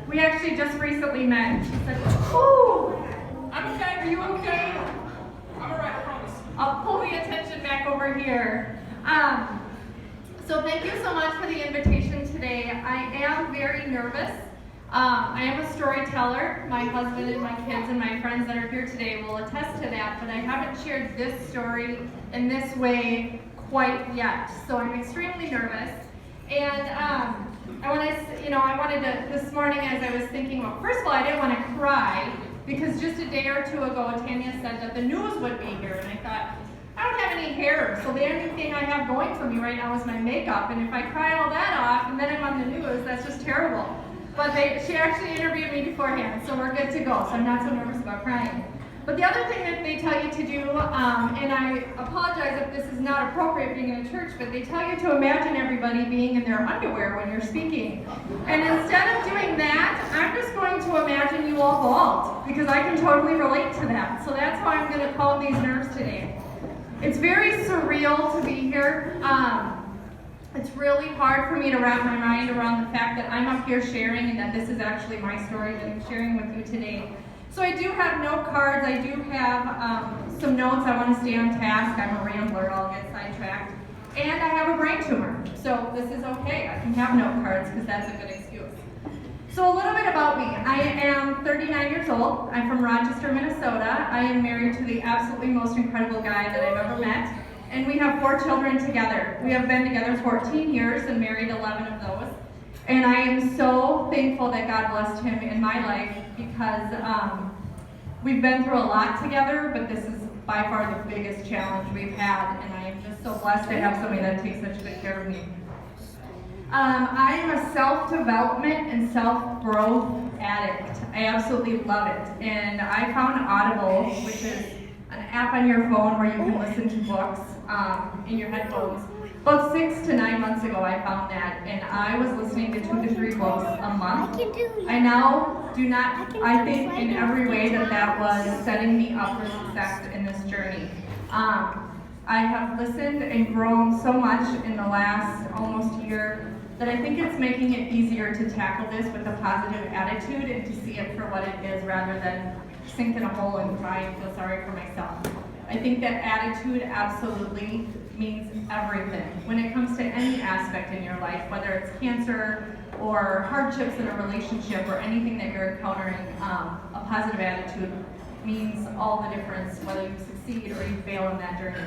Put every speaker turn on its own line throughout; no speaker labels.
We actually just recently met. She said, "Oh, I'm okay. Are you okay?"
I'm alright, I promise.
I'll pull the attention back over here. So thank you so much for the invitation today. I am very nervous. I am a storyteller. My husband and my kids and my friends that are here today will attest to that, but I haven't shared this story in this way quite yet. So I'm extremely nervous. And I wanted to, this morning as I was thinking, well, first of all, I didn't want to cry because just a day or two ago, Tanya said that the news would be here, and I thought, I don't have any hair, so the only thing I have going for me right now is my makeup, and if I cry all that off and then I'm on the news, that's just terrible. But she actually interviewed me beforehand, so we're good to go, so I'm not so nervous about crying. But the other thing that they tell you to do, and I apologize if this is not appropriate being in a church, but they tell you to imagine everybody being in their underwear when you're speaking. And instead of doing that, I'm just going to imagine you all bald, because I can totally relate to that. So that's how I'm going to calm these nerves today. It's very surreal to be here. It's really hard for me to wrap my mind around the fact that I'm up here sharing and that this is actually my story that I'm sharing with you today. So I do have note cards. I do have some notes. I want to stay on task. I'm a rambler. I'll get sidetracked. And I have a brain tumor. So this is okay. I can have note cards because that's a good excuse. So a little bit about me. I am 39 years old. I'm from Rochester, Minnesota. I am married to the absolutely most incredible guy that I've ever met. And we have 4 children together. We have been together 14 years and married 11 of those. And I am so thankful that God blessed him in my life because we've been through a lot together, but this is by far the biggest challenge we've had. And I am just so blessed to have somebody that takes such good care of me. I am a self-development and self-growth addict. I absolutely love it. And I found Audible, which is an app on your phone where you can listen to books in your headphones. About 6 to 9 months ago, I found that, and I was listening to 2 to 3 books a month. I now do not, I think in every way that was setting me up for success in this journey. I have listened and grown so much in the last almost year that I think it's making it easier to tackle this with a positive attitude and to see it for what it is rather than sink in a hole and cry and feel sorry for myself. I think that attitude absolutely means everything when it comes to any aspect in your life, whether it's cancer or hardships in a relationship or anything that you're encountering. A positive attitude means all the difference, whether you succeed or you fail in that journey.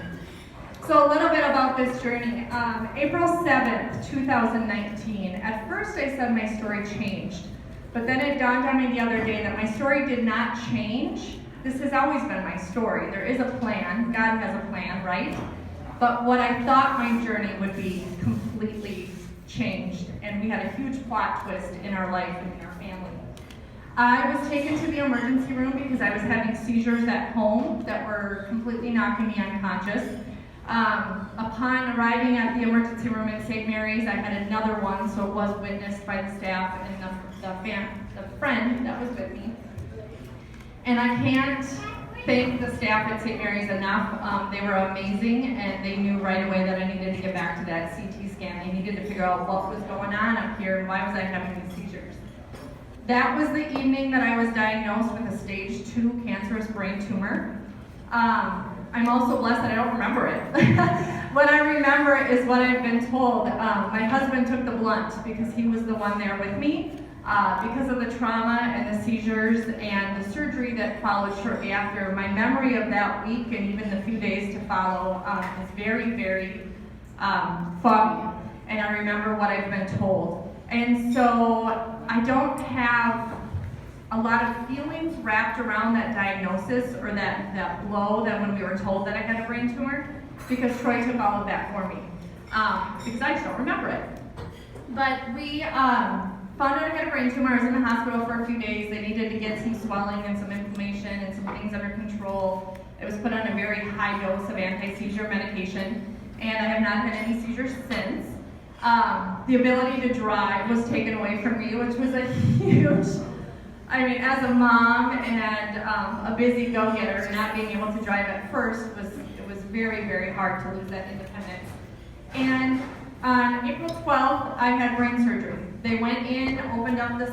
So a little bit about this journey. April 7th, 2019. At first I said my story changed, but then it dawned on me the other day that my story did not change. This has always been my story. There is a plan. God has a plan, right? But what I thought my journey would be completely changed, and we had a huge plot twist in our life and in our family. I was taken to the emergency room because I was having seizures at home that were completely knocking me unconscious. Upon arriving at the emergency room in St. Mary's, I had another one, so it was witnessed by the staff and the friend that was with me. And I can't thank the staff at St. Mary's enough. They were amazing, and they knew right away that I needed to get back to that CT scan. They needed to figure out what was going on up here and why was I having these seizures. That was the evening that I was diagnosed with a stage 2 cancerous brain tumor. I'm also blessed that I don't remember it. What I remember is what I've been told. My husband took the blunt because he was the one there with me. Because of the trauma and the seizures and the surgery that followed shortly after, my memory of that week and even the few days to follow is very, very foggy. And I remember what I've been told. And so I don't have a lot of feelings wrapped around that diagnosis or that blow that when we were told that I had a brain tumor, because Troy took all of that for me. Because I just don't remember it. But we found out I had a brain tumor. I was in the hospital for a few days. They needed to get some swelling and some inflammation and some things under control. I was put on a very high dose of anti-seizure medication, and I have not had any seizures since. The ability to drive was taken away from me, which was a huge, as a mom and a busy go-getter, not being able to drive at first it was very, very hard to lose that independence. And on April 12th, I had brain surgery. They went in, opened up the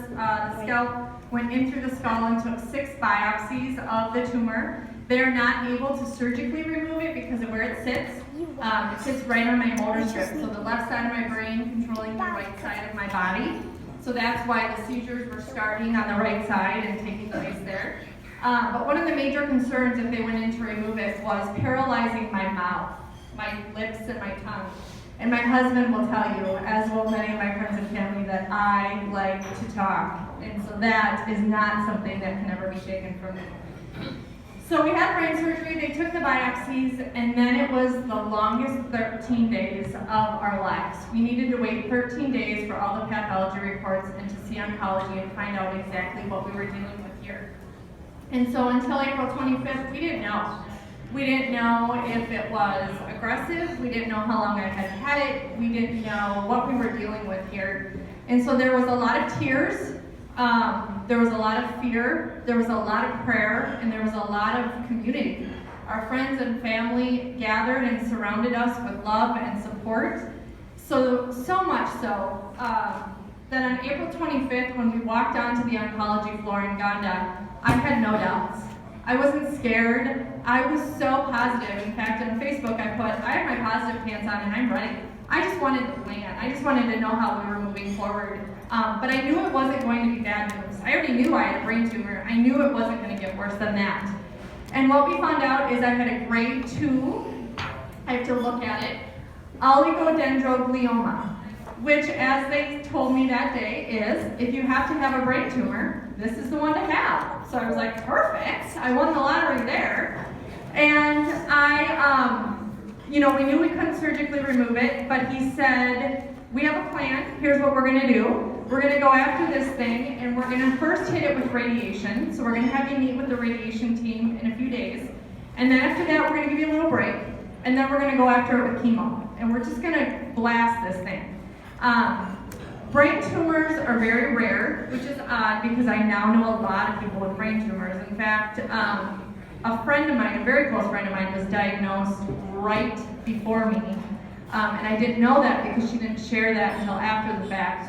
scalp, went in through the skull and took 6 biopsies of the tumor. They're not able to surgically remove it because of where it sits. It sits right on my motor strip, so the left side of my brain controlling the right side of my body. So that's why the seizures were starting on the right side and taking place there. But one of the major concerns if they went in to remove it was paralyzing my mouth, my lips and my tongue. And my husband will tell you, as will many of my friends and family, that I like to talk. And so that is not something that can ever be taken from me. So we had brain surgery, they took the biopsies, and then it was the longest 13 days of our lives. We needed to wait 13 days for all the pathology reports and to see oncology and find out exactly what we were dealing with here. And so until April 25th, we didn't know. We didn't know if it was aggressive, we didn't know how long I had it, we didn't know what we were dealing with here. And so there was a lot of tears, there was a lot of fear, there was a lot of prayer, and there was a lot of community. Our friends and family gathered and surrounded us with love and support. So much so that on April 25th, when we walked onto the oncology floor in Uganda, I had no doubts. I wasn't scared. I was so positive. In fact, on Facebook, I put, I have my positive pants on and I'm ready. I just wanted to plan. I just wanted to know how we were moving forward. But I knew it wasn't going to be bad news. I already knew I had a brain tumor. I knew it wasn't going to get worse than that. And what we found out is I had a grade 2, I have to look at it, oligodendroglioma, which, as they told me that day, is if you have to have a brain tumor, this is the one to have. So I was like, perfect, I won the lottery there. And we knew we couldn't surgically remove it, but he said, we have a plan, here's what we're gonna do. We're gonna go after this thing, and we're gonna first hit it with radiation. So we're gonna have you meet with the radiation team in a few days. And then after that, we're gonna give you a little break. And then we're gonna go after it with chemo. And we're just gonna blast this thing. Brain tumors are very rare, which is odd because I now know a lot of people with brain tumors. In fact, a friend of mine, a very close friend of mine, was diagnosed right before me. And I didn't know that because she didn't share that until after the fact.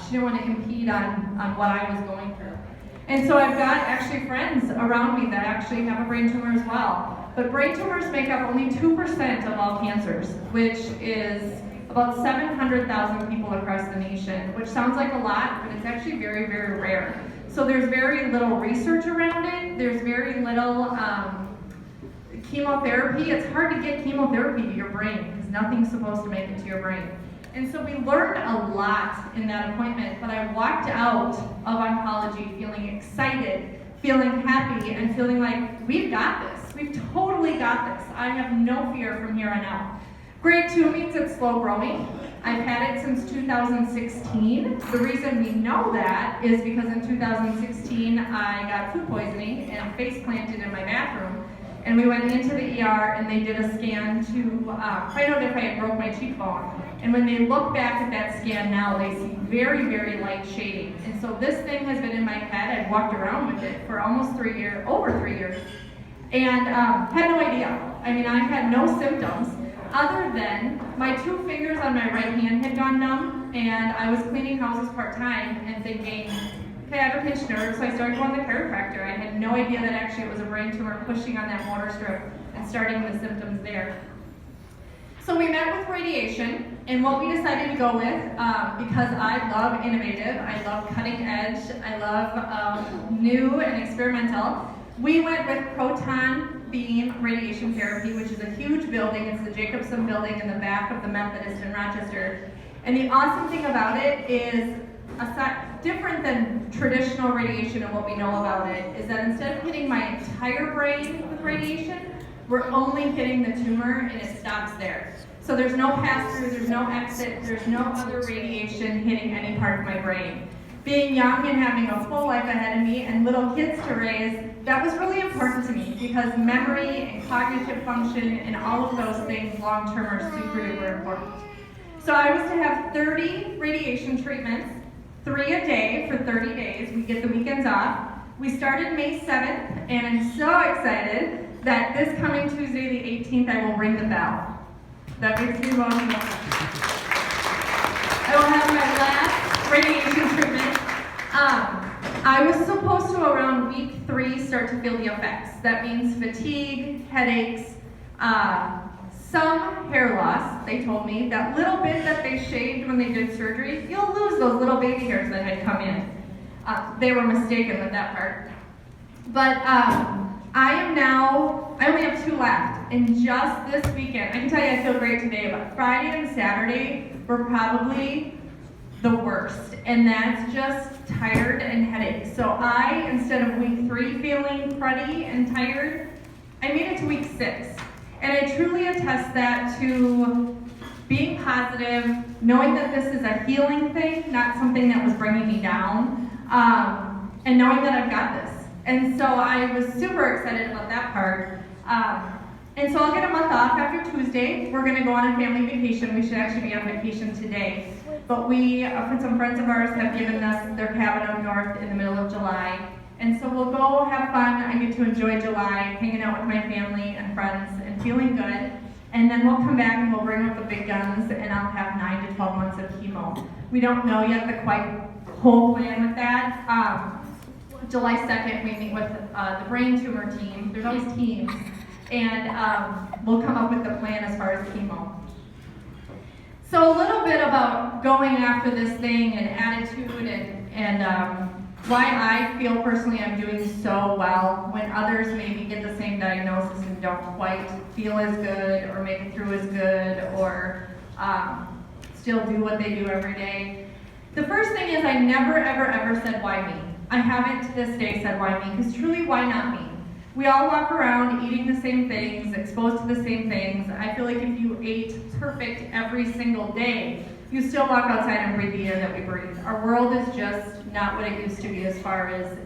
She didn't want to impede on what I was going through. And so I've got actually friends around me that actually have a brain tumor as well. But brain tumors make up only 2% of all cancers, which is about 700,000 people across the nation, which sounds like a lot, but it's actually very, very rare. So there's very little research around it. There's very little chemotherapy. It's hard to get chemotherapy to your brain because nothing's supposed to make it to your brain. And so we learned a lot in that appointment, but I walked out of oncology feeling excited, feeling happy, and feeling like, we've got this. We've totally got this. I have no fear from here on out. Grade 2 means it's slow growing. I've had it since 2016. The reason we know that is because in 2016 I got food poisoning and face planted in my bathroom. And we went into the ER and they did a scan to find out if I had broke my cheekbone. And when they look back at that scan now, they see very, very light shading. And so this thing has been in my head. I've walked around with it for almost 3 years, over 3 years, and had no idea. I mean, I had no symptoms other than my 2 fingers on my right hand had gone numb, and I was cleaning houses part-time and thinking, okay, I have a pinched nerve, so I started going to the chiropractor. I had no idea that actually it was a brain tumor pushing on that motor strip and starting the symptoms there. So we met with radiation, and what we decided to go with, because I love innovative, I love cutting edge, I love new and experimental, we went with proton beam radiation therapy, which is a huge building. It's the Jacobson building in the back of the Methodist in Rochester. And the awesome thing about it is, different than traditional radiation and what we know about it, is that instead of hitting my entire brain with radiation, we're only hitting the tumor and it stops there. So there's no pass-through, there's no exit, there's no other radiation hitting any part of my brain. Being young and having a full life ahead of me and little kids to raise, that was really important to me because memory and cognitive function and all of those things long-term are super duper important. So I was to have 30 radiation treatments, 3 a day for 30 days. We get the weekends off. We started May 7th, and I'm so excited that this coming Tuesday, the 18th, I will ring the bell. That makes me emotional. I will have my last radiation treatment. I was supposed to, around week 3, start to feel the effects. That means fatigue, headaches, some hair loss, they told me. That little bit that they shaved when they did surgery, you'll lose those little baby hairs that had come in. They were mistaken with that part. But I only have 2 left. And just this weekend, I can tell you I feel great today, but Friday and Saturday were probably the worst. And that's just tired and headaches. So I, instead of week 3 feeling cruddy and tired, I made it to week 6. And I truly attest that to being positive, knowing that this is a healing thing, not something that was bringing me down, and knowing that I've got this. And so I was super excited about that part. And so I'll get a month off after Tuesday. We're gonna go on a family vacation. We should actually be on vacation today. But we, some friends of ours have given us their cabin up north in the middle of July. And so we'll go have fun. I get to enjoy July, hanging out with my family and friends and feeling good. And then we'll come back and we'll bring up the big guns and I'll have 9 to 12 months of chemo. We don't know yet the quite whole plan with that. July 2nd, we meet with the brain tumor team. There's always teams. And we'll come up with the plan as far as chemo. So a little bit about going after this thing and attitude and why I feel personally I'm doing so well when others maybe get the same diagnosis and don't quite feel as good or make it through as good or still do what they do every day. The first thing is I never, ever said why me. I haven't to this day said why me, because truly, why not me? We all walk around eating the same things, exposed to the same things. I feel like if you ate perfect every single day, you still walk outside and breathe the air that we breathe. Our world is just not what it used to be as far as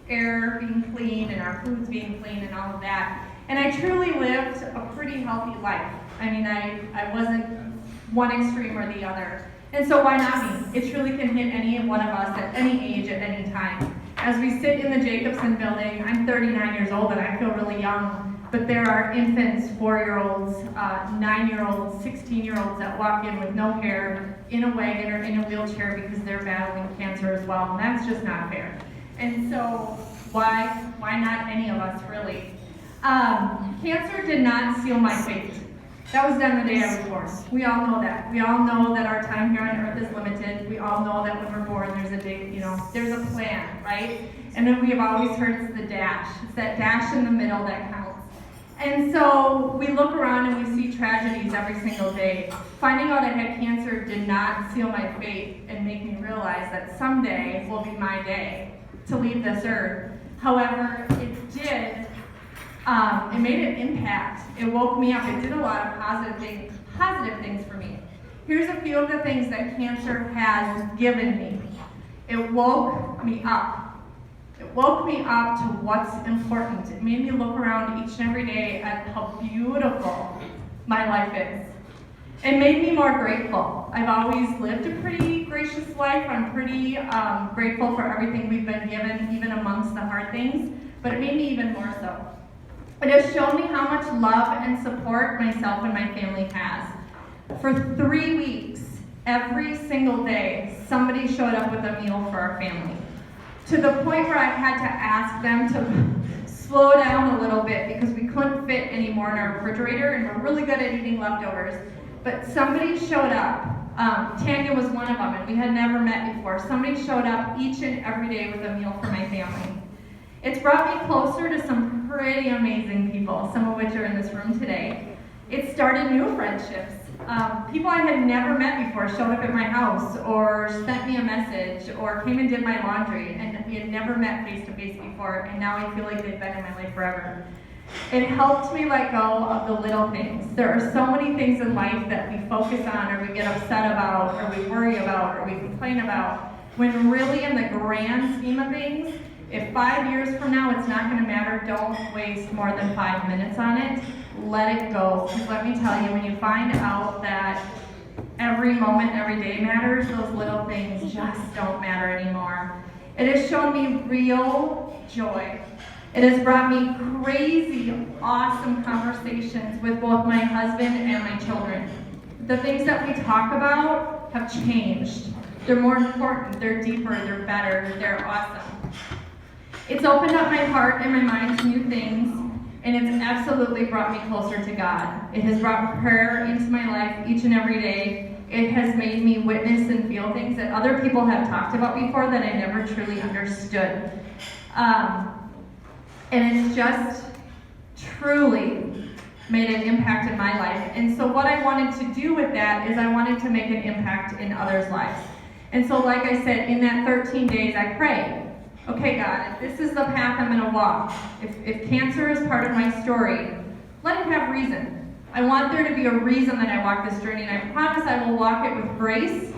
air being clean and our foods being clean and all of that. And I truly lived a pretty healthy life. I mean, I wasn't one extreme or the other. And so why not me? It truly can hit any one of us at any age, at any time. As we sit in the Jacobson building, I'm 39 years old and I feel really young, but there are infants, 4-year-olds, 9-year-olds, 16-year-olds that walk in with no hair, in a wagon or in a wheelchair because they're battling cancer as well, and that's just not fair. And so why not any of us, really? Cancer did not seal my fate. That was done the day I was born. We all know that. We all know that our time here on earth is limited. We all know that when we're born, there's a big, there's a plan, right? And then we have always heard it's the dash. It's that dash in the middle that counts. And so we look around and we see tragedies every single day. Finding out I had cancer did not seal my fate and make me realize that someday will be my day to leave this earth. However, it did. It made an impact. It woke me up. It did a lot of positive things for me. Here's a few of the things that cancer has given me. It woke me up. It woke me up to what's important. It made me look around each and every day at how beautiful my life is. It made me more grateful. I've always lived a pretty gracious life. I'm pretty grateful for everything we've been given, even amongst the hard things, but it made me even more so. It has shown me how much love and support myself and my family has. For 3 weeks, every single day, somebody showed up with a meal for our family. To the point where I had to ask them to slow down a little bit because we couldn't fit any more in our refrigerator, and we're really good at eating leftovers. But somebody showed up. Tanya was one of them, and we had never met before. Somebody showed up each and every day with a meal for my family. It's brought me closer to some pretty amazing people, some of which are in this room today. It started new friendships. People I had never met before showed up at my house or sent me a message or came and did my laundry, and we had never met face to face before, and now I feel like they've been in my life forever. It helped me let go of the little things. There are so many things in life that we focus on or we get upset about or we worry about or we complain about, when really in the grand scheme of things, if 5 years from now it's not going to matter, don't waste more than 5 minutes on it. Let it go. Because let me tell you, when you find out that every moment, every day matters, those little things just don't matter anymore. It has shown me real joy. It has brought me crazy, awesome conversations with both my husband and my children. The things that we talk about have changed. They're more important, they're deeper, they're better, they're awesome. It's opened up my heart and my mind to new things, and it's absolutely brought me closer to God. It has brought prayer into my life each and every day. It has made me witness and feel things that other people have talked about before that I never truly understood. And it's just truly made an impact in my life. And so what I wanted to do with that is I wanted to make an impact in others' lives. And so like I said, in that 13 days I prayed, okay God, if this is the path I'm going to walk, if cancer is part of my story, let it have reason. I want there to be a reason that I walk this journey, and I promise I will walk it with grace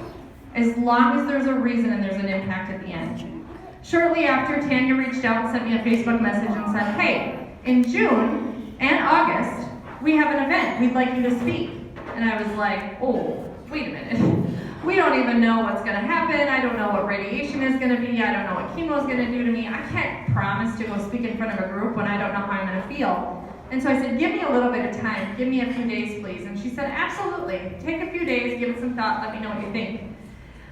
as long as there's a reason and there's an impact at the end. Shortly after, Tanya reached out and sent me a Facebook message and said, hey, in June and August, we have an event. We'd like you to speak. And I was like, oh, wait a minute. We don't even know what's going to happen. I don't know what radiation is going to be. I don't know what chemo is going to do to me. I can't promise to go speak in front of a group when I don't know how I'm going to feel. And so I said, give me a little bit of time. Give me a few days, please. And she said, absolutely. Take a few days, give it some thought, let me know what you think.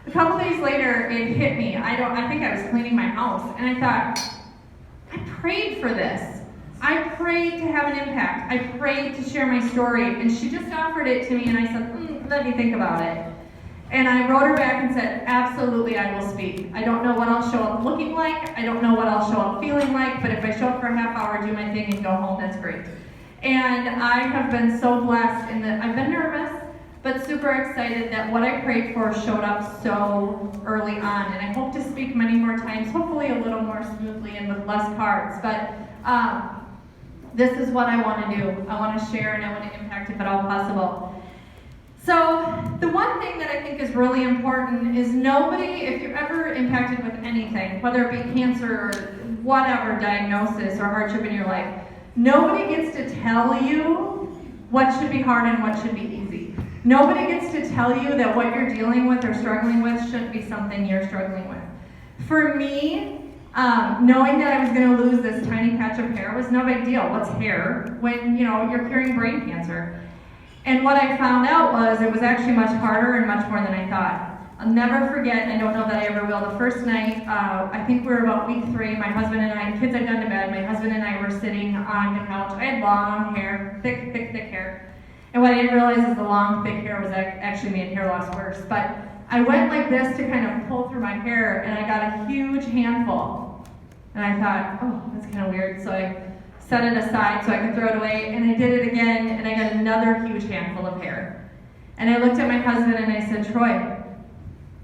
A couple days later, it hit me. I think I was cleaning my house, and I thought, I prayed for this. I prayed to have an impact. I prayed to share my story. And she just offered it to me, and I said, let me think about it. And I wrote her back and said, absolutely, I will speak. I don't know what I'll show up looking like. I don't know what I'll show up feeling like, but if I show up for a half hour, do my thing, and go home, that's great. And I have been so blessed in that I've been nervous, but super excited that what I prayed for showed up so early on. And I hope to speak many more times, hopefully a little more smoothly and with less parts. But this is what I want to do. I want to share and I want to impact if at all possible. So the one thing that I think is really important is nobody, if you're ever impacted with anything, whether it be cancer or whatever diagnosis or hardship in your life, nobody gets to tell you what should be hard and what should be easy. Nobody gets to tell you that what you're dealing with or struggling with shouldn't be something you're struggling with. For me, knowing that I was going to lose this tiny patch of hair was no big deal. What's hair when you're curing brain cancer? And what I found out was it was actually much harder and much more than I thought. I'll never forget, and I don't know that I ever will, the first night, I think we were about week 3, my husband and I, kids had gone to bed, my husband and I were sitting on the couch. I had long hair, thick hair. And what I didn't realize is the long, thick hair was actually made hair loss worse. But I went like this to kind of pull through my hair, and I got a huge handful. And I thought, oh, that's kind of weird. So I set it aside so I could throw it away, and I did it again, and I got another huge handful of hair. And I looked at my husband and I said, Troy,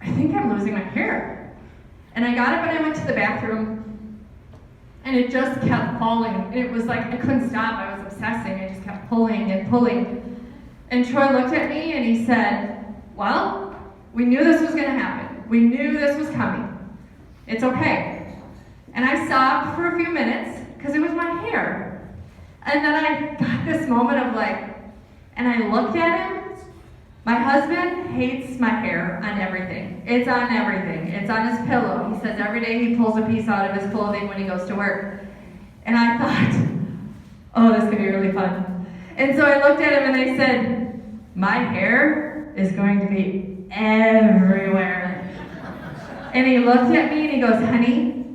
I think I'm losing my hair. And I got up and I went to the bathroom, and it just kept falling. It was like I couldn't stop. I was obsessing. I just kept pulling and pulling. And Troy looked at me and he said, well, we knew this was going to happen. We knew this was coming. It's okay. And I sobbed for a few minutes because it was my hair. And then I got this moment of and I looked at him. My husband hates my hair on everything. It's on everything. It's on his pillow. He says every day he pulls a piece out of his clothing when he goes to work. And I thought, oh, this could be really fun. And so I looked at him and I said, my hair is going to be everywhere. And he looked at me and he goes, honey,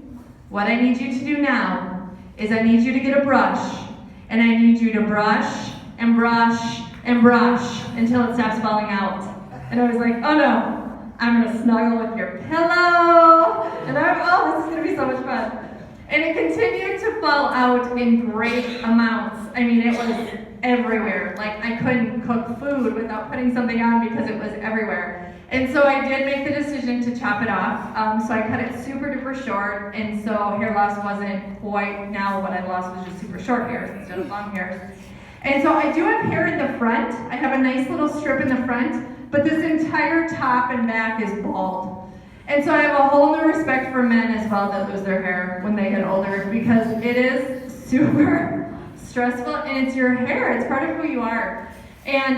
what I need you to do now is I need you to get a brush, and I need you to brush and brush and brush until it stops falling out. And I was like, oh no, I'm gonna snuggle with your pillow. And this is gonna be so much fun. And it continued to fall out in great amounts. I mean, it was everywhere. I couldn't cook food without putting something on because it was everywhere. And so I did make the decision to chop it off. So I cut it super duper short, and so hair loss wasn't quite, now what I lost was just super short hairs instead of long hairs. And so I do have hair in the front. I have a nice little strip in the front, but this entire top and back is bald. And so I have a whole new respect for men as well that lose their hair when they get older, because it is super stressful, and it's your hair. It's part of who you are. And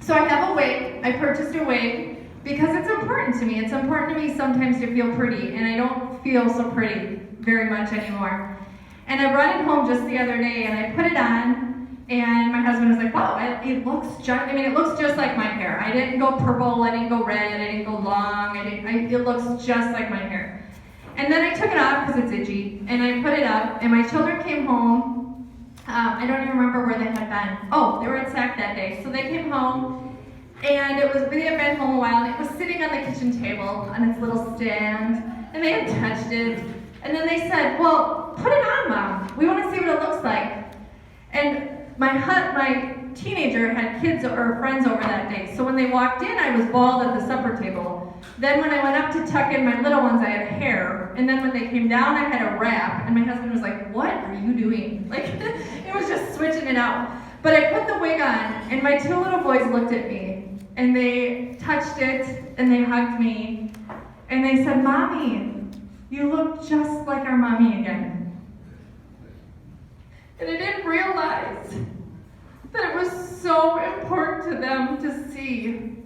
so I have a wig. I purchased a wig because it's important to me. It's important to me sometimes to feel pretty, and I don't feel so pretty very much anymore. And I brought it home just the other day, and I put it on, And my husband was like, wow, it looks just like my hair. I didn't go purple, I didn't go red, I didn't go long, it looks just like my hair. And then I took it off because it's itchy, and I put it up, and my children came home. I don't even remember where they had been. Oh, they were at SAC that day. So they came home, and they had been home a while, and it was sitting on the kitchen table on its little stand, and they had touched it. And then they said, well, put it on, Mom. We want to see what it looks like. And my teenager had kids or friends over that day, so when they walked in, I was bald at the supper table. Then when I went up to tuck in my little ones, I had hair, and then when they came down, I had a wrap, and my husband was like, what are you doing? Like, it was just switching it out. But I put the wig on, and my two little boys looked at me, and they touched it, and they hugged me, and they said, Mommy, you look just like our mommy again. And I didn't realize that it was so important to them to see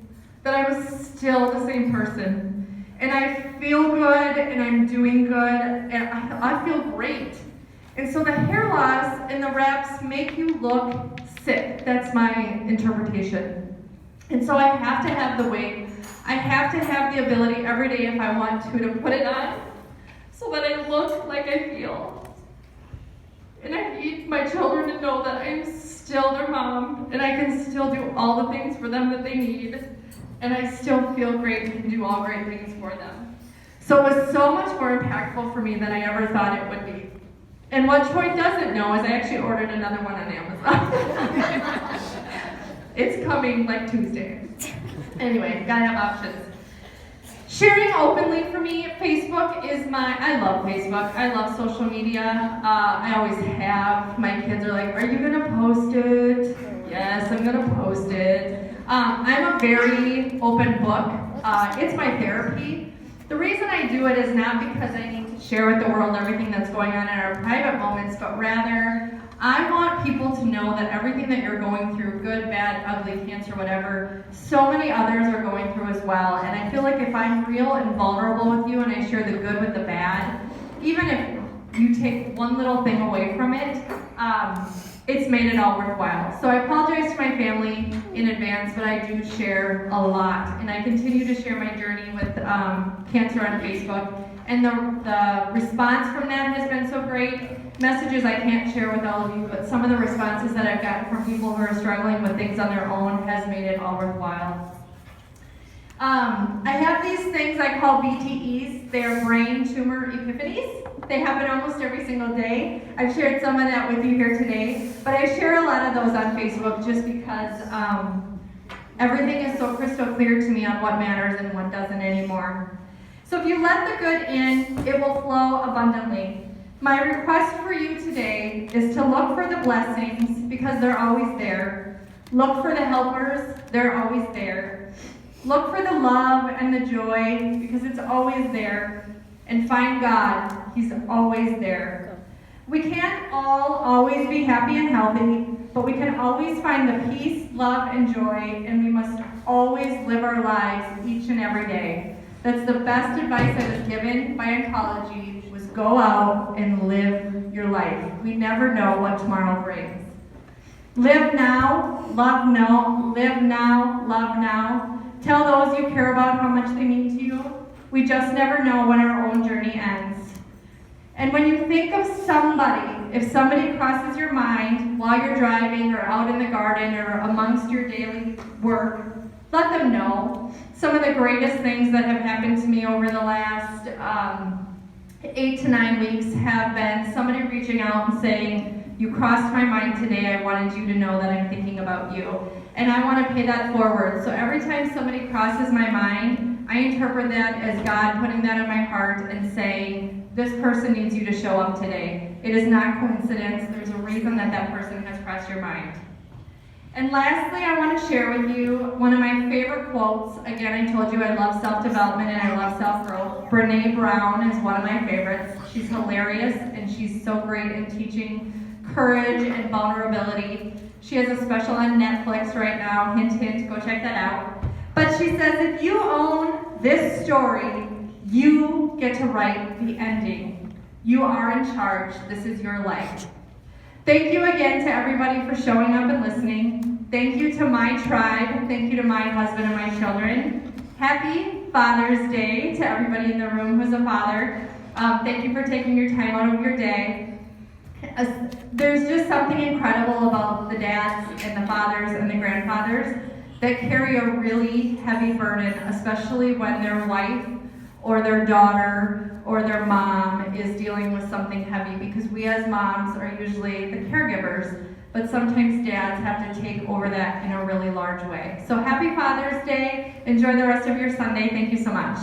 that I was still the same person. And I feel good, and I'm doing good, and I feel great. And so the hair loss and the wraps make you look sick. That's my interpretation. And so I have to have the wig. I have to have the ability every day if I want to put it on so that I look like I feel. And I need my children to know that I'm still their mom, and I can still do all the things for them that they need, and I still feel great and can do all great things for them. So it was so much more impactful for me than I ever thought it would be. And what Troy doesn't know is I actually ordered another one on Amazon. It's coming like Tuesday. Anyway, gotta have options. Sharing openly for me, Facebook is I love Facebook. I love social media. I always have. My kids are like, are you gonna post it? Yes, I'm gonna post it. I'm a very open book. It's my therapy. The reason I do it is not because I need to share with the world everything that's going on in our private moments, but rather I want people to know that everything that you're going through, good, bad, ugly, cancer, whatever, so many others are going through as well. And I feel like if I'm real and vulnerable with you and I share the good with the bad, even if you take one little thing away from it, it's made it all worthwhile. So I apologize to my family in advance, but I do share a lot. And I continue to share my journey with cancer on Facebook. And the response from that has been so great. Messages I can't share with all of you, but some of the responses that I've gotten from people who are struggling with things on their own has made it all worthwhile. I have these things I call BTEs. They are brain tumor epiphanies. They happen almost every single day. I've shared some of that with you here today, but I share a lot of those on Facebook just because everything is so crystal clear to me on what matters and what doesn't anymore. So if you let the good in, it will flow abundantly. My request for you today is to look for the blessings because they're always there. Look for the helpers, they're always there. Look for the love and the joy because it's always there. And find God, He's always there. We can't all always be happy and healthy, but we can always find the peace, love, and joy, and we must always live our lives each and every day. That's the best advice I was given by oncology. Go out and live your life. We never know what tomorrow brings. Live now, love now, live now, love now. Tell those you care about how much they mean to you. We just never know when our own journey ends. And when you think of somebody, if somebody crosses your mind while you're driving or out in the garden or amongst your daily work, let them know. Some of the greatest things that have happened to me over the last 8 to 9 weeks have been somebody reaching out and saying, you crossed my mind today, I wanted you to know that I'm thinking about you. And I want to pay that forward. So every time somebody crosses my mind, I interpret that as God putting that in my heart and saying, this person needs you to show up today. It is not coincidence, there's a reason that that person has crossed your mind. And lastly, I want to share with you one of my favorite quotes. Again, I told you I love self-development and I love self-growth. Brene Brown is one of my favorites. She's hilarious and she's so great in teaching courage and vulnerability. She has a special on Netflix right now. Hint, hint, go check that out. But she says, if you own this story, you get to write the ending. You are in charge. This is your life. Thank you again to everybody for showing up and listening. Thank you to my tribe. Thank you to my husband and my children. Happy Father's Day to everybody in the room who's a father. Thank you for taking your time out of your day. There's just something incredible about the dads and the fathers and the grandfathers that carry a really heavy burden, especially when their wife or their daughter or their mom is dealing with something heavy, because we as moms are usually the caregivers, but sometimes dads have to take over that in a really large way. So happy Father's Day. Enjoy the rest of your Sunday. Thank you so much.